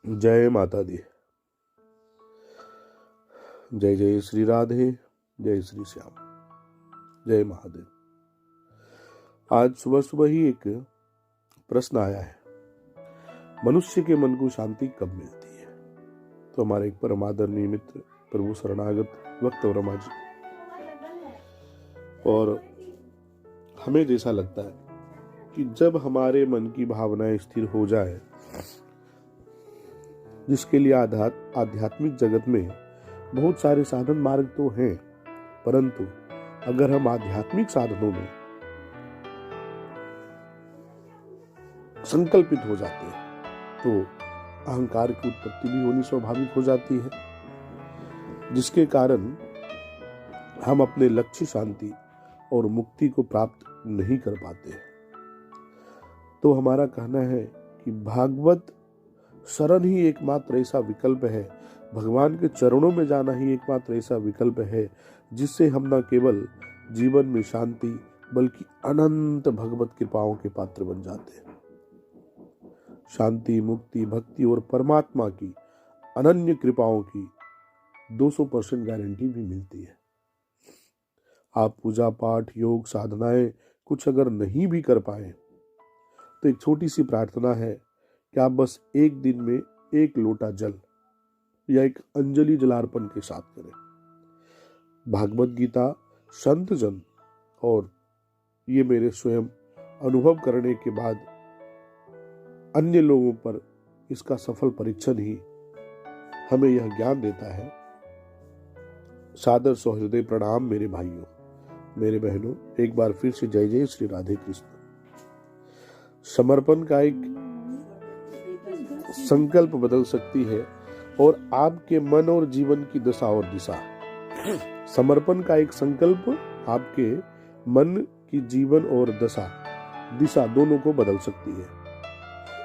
जय माता दी। जय जय श्री राधे, जय श्री श्याम, जय महादेव। आज सुबह सुबह ही एक प्रश्न आया है, मनुष्य के मन को शांति कब मिलती है। तो हमारे एक परम आदरणीय मित्र प्रभु शरणागत भक्त वर्मा जी, और हमें जैसा लगता है कि जब हमारे मन की भावनाएं स्थिर हो जाए, जिसके लिए आध्यात्मिक जगत में बहुत सारे साधन मार्ग तो हैं, परंतु अगर हम आध्यात्मिक साधनों में संकल्पित हो जाते हैं तो अहंकार की उत्पत्ति भी होनी स्वाभाविक हो जाती है, जिसके कारण हम अपने लक्ष्य शांति और मुक्ति को प्राप्त नहीं कर पाते हैं। तो हमारा कहना है कि भागवत शरण ही एकमात्र ऐसा विकल्प है, भगवान के चरणों में जाना ही एकमात्र ऐसा विकल्प है जिससे हम न केवल जीवन में शांति बल्कि अनंत भगवत कृपाओं के पात्र बन जाते हैं। शांति, मुक्ति, भक्ति और परमात्मा की अनन्य कृपाओं की 200% गारंटी भी मिलती है। आप पूजा पाठ, योग, साधनाएं कुछ अगर नहीं भी कर पाए तो एक छोटी सी प्रार्थना है कि आप बस एक दिन में एक लोटा जल या एक अंजलि जलार्पण के साथ करें। भागवत गीता, संत जन और ये मेरे स्वयं अनुभव करने के बाद अन्य लोगों पर इसका सफल परीक्षण ही हमें यह ज्ञान देता है। सादर सहृदय प्रणाम मेरे भाइयों, मेरे बहनों, एक बार फिर से जय जय श्री राधे कृष्ण। समर्पण का एक संकल्प बदल सकती है और आपके मन और जीवन की दशा और दिशा। समर्पण का एक संकल्प आपके मन की जीवन और दिशा दोनों को बदल सकती है।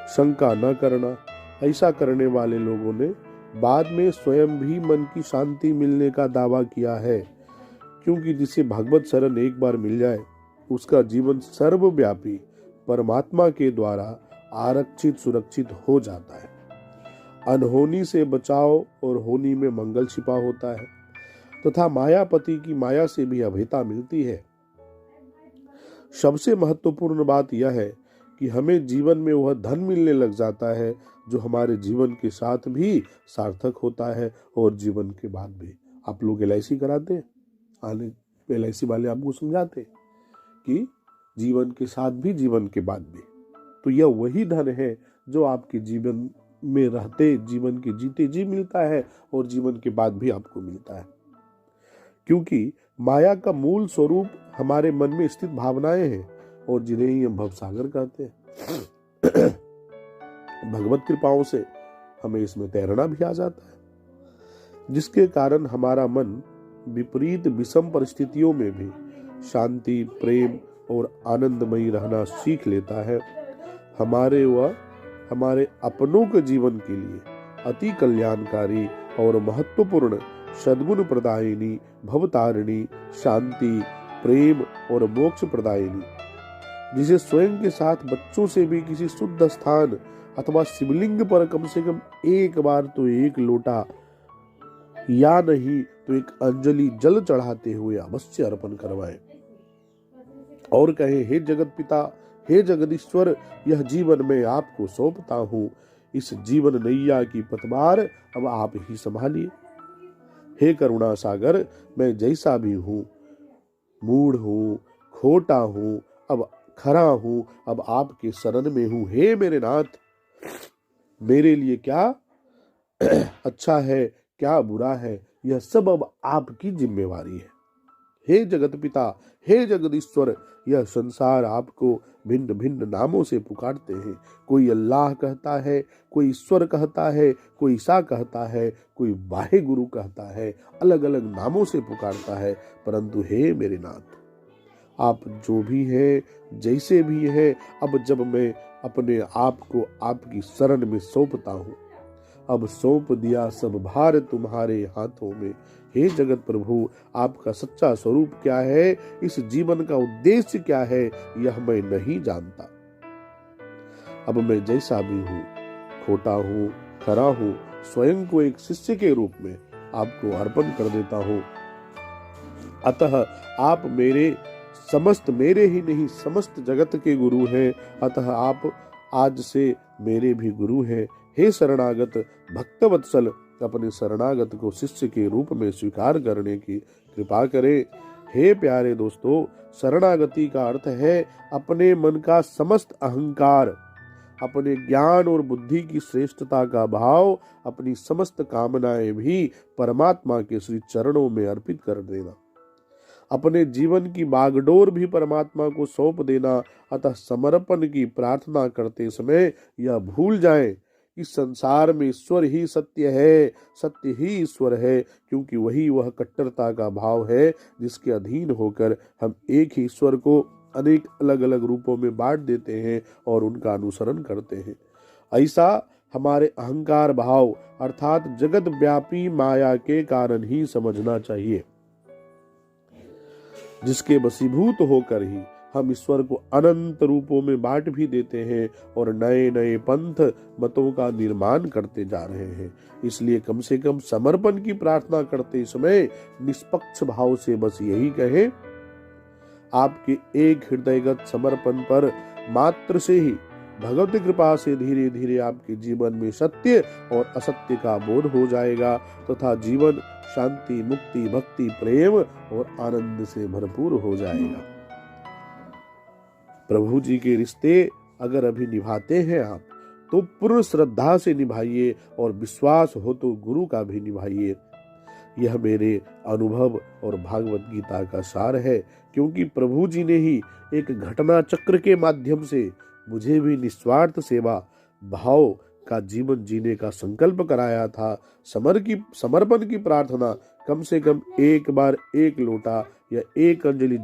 शंका न करना, ऐसा करने वाले लोगों ने बाद में स्वयं भी मन की शांति मिलने का दावा किया है, क्योंकि जिसे भगवत शरण एक बार मिल जाए उसका जीवन सर्वव्यापी परमात्मा के द्वारा आरक्षित सुरक्षित हो जाता है। अनहोनी से बचाव और होनी में मंगल छिपा होता है तथा मायापति की माया से भी अभयता मिलती है। सबसे महत्वपूर्ण बात यह है कि हमें जीवन में वह धन मिलने लग जाता है जो हमारे जीवन के साथ भी सार्थक होता है और जीवन के बाद भी। आप लोग LIC कराते हैं, आने LIC वाले आपको समझाते कि जीवन के साथ भी जीवन के बाद भी, तो यह वही धन है जो आपके जीवन में रहते, जीवन के जीते जी मिलता है और जीवन के बाद भी आपको मिलता है। क्योंकि माया का मूल स्वरूप हमारे मन में स्थित भावनाएं हैं और जिन्हें ही हम भवसागर कहते हैं। भगवत कृपाओं से हमें इसमें तैरना भी आ जाता है, जिसके कारण हमारा मन विपरीत विषम परिस्थितियों में भी शांति, प्रेम और आनंदमयी रहना सीख लेता है। हमारे अपनों के जीवन के लिए अति कल्याणकारी और महत्वपूर्ण सद्गुण प्रदायिनी, भवतारिणी, शांति, प्रेम और मोक्ष प्रदायिनी, जिसे स्वयं के साथ बच्चों से भी किसी शुद्ध स्थान अथवा शिवलिंग पर कम से कम एक बार तो एक लोटा या नहीं तो एक अंजलि जल चढ़ाते हुए अवश्य अर्पण करवाएं और कहे, हे जगत पिता, हे जगदीश्वर, यह जीवन मैं आपको सौंपता हूँ। इस जीवन नैया की पतवार अब आप ही संभालिए। हे करुणा सागर, मैं जैसा भी हूँ, मूढ़ हूँ, खोटा हूँ, अब खरा हूँ, अब आपके शरण में हूँ। हे मेरे नाथ, मेरे लिए क्या अच्छा है, क्या बुरा है, यह सब अब आपकी जिम्मेवारी है। हे जगत पिता, हे जगदीश्वर, यह संसार आपको भिन्न भिन्न नामों से पुकारते हैं। कोई अल्लाह कहता है, कोई ईश्वर कहता है, कोई ईसा कहता है, कोई वाहे गुरु कहता है, अलग अलग नामों से पुकारता है। परंतु हे मेरे नाथ, आप जो भी हैं, जैसे भी हैं, अब जब मैं अपने आप को आपकी शरण में सौंपता हूँ, अब सौंप दिया सब भार तुम्हारे हाथों में। हे जगत प्रभु, आपका सच्चा स्वरूप क्या है, इस जीवन का उद्देश्य क्या है, यह मैं नहीं जानता। अब मैं जैसा भी हूँ, खोटा हूँ, खरा हूँ, स्वयं को एक शिष्य के रूप में आपको अर्पण कर देता हूँ। अतः आप मेरे ही नहीं समस्त जगत के गुरु हैं। अतः आप आज से मेरे भी गुरु हैं। हे शरणागत भक्तवत्सल, अपने शरणागत को शिष्य के रूप में स्वीकार करने की कृपा करें। हे प्यारे दोस्तों, शरणागति का अर्थ है अपने मन का समस्त अहंकार, अपने ज्ञान और बुद्धि की श्रेष्ठता का भाव, अपनी समस्त कामनाएं भी परमात्मा के श्री चरणों में अर्पित कर देना, अपने जीवन की बागडोर भी परमात्मा को सौंप देना। अतः समर्पण की प्रार्थना करते समय यह भूल जाएं कि संसार में ईश्वर ही सत्य है, सत्य ही ईश्वर है, क्योंकि वही वह कट्टरता का भाव है जिसके अधीन होकर हम एक ही ईश्वर को अनेक अलग अलग रूपों में बांट देते हैं और उनका अनुसरण करते हैं। ऐसा हमारे अहंकार भाव अर्थात जगत व्यापी माया के कारण ही समझना चाहिए, जिसके वशीभूत होकर ही हम ईश्वर को अनंत रूपों में बांट भी देते हैं और नए नए पंथ मतों का निर्माण करते जा रहे हैं। इसलिए कम से कम समर्पण की प्रार्थना करते समय निष्पक्ष भाव से बस यही कहें, आपके एक हृदयगत समर्पण पर मात्र से ही भगवत कृपा से धीरे धीरे आपके जीवन में सत्य और असत्य का बोध हो जाएगा तथा जीवन शांति, मुक्ति, भक्ति, प्रेम और आनंद से भरपूर हो जाएगा। प्रभु जी के रिश्ते अगर अभी निभाते हैं आप, तो पूर्ण श्रद्धा से निभाइए और विश्वास हो तो गुरु का भी निभाइए। यह मेरे अनुभव और भागवत गीता का सार है, क्योंकि प्रभु जी ने ही एक घटना चक्र के माध्यम से मुझे भी निस्वार्थ सेवा भाव का जीवन जीने का संकल्प कराया था। समर्पण की प्रार्थना कम से कम एक बार एक लोटा या एक अंजलि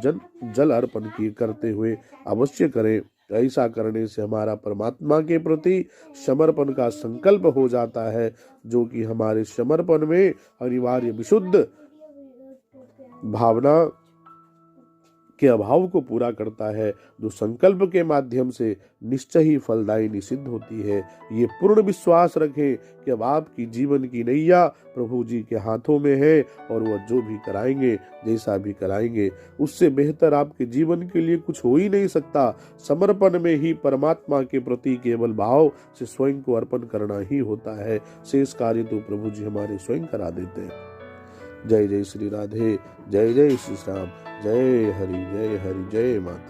जल अर्पण करते हुए अवश्य करें। ऐसा करने से हमारा परमात्मा के प्रति समर्पण का संकल्प हो जाता है, जो कि हमारे समर्पण में अनिवार्य विशुद्ध भावना के अभाव को पूरा करता है, जो संकल्प के माध्यम से निश्चय ही फलदायिनी सिद्ध होती है। ये पूर्ण विश्वास रखें कि अब आपकी जीवन की नैया प्रभु जी के हाथों में है और वह जो भी कराएंगे, जैसा भी कराएंगे, उससे बेहतर आपके जीवन के लिए कुछ हो ही नहीं सकता। समर्पण में ही परमात्मा के प्रति केवल भाव से स्वयं को अर्पण करना ही होता है। शेष कार्य तो प्रभु जी हमारे स्वयं करा देते हैं। जय जय श्री राधे, जय जय श्री राम, जय हरि जय माता।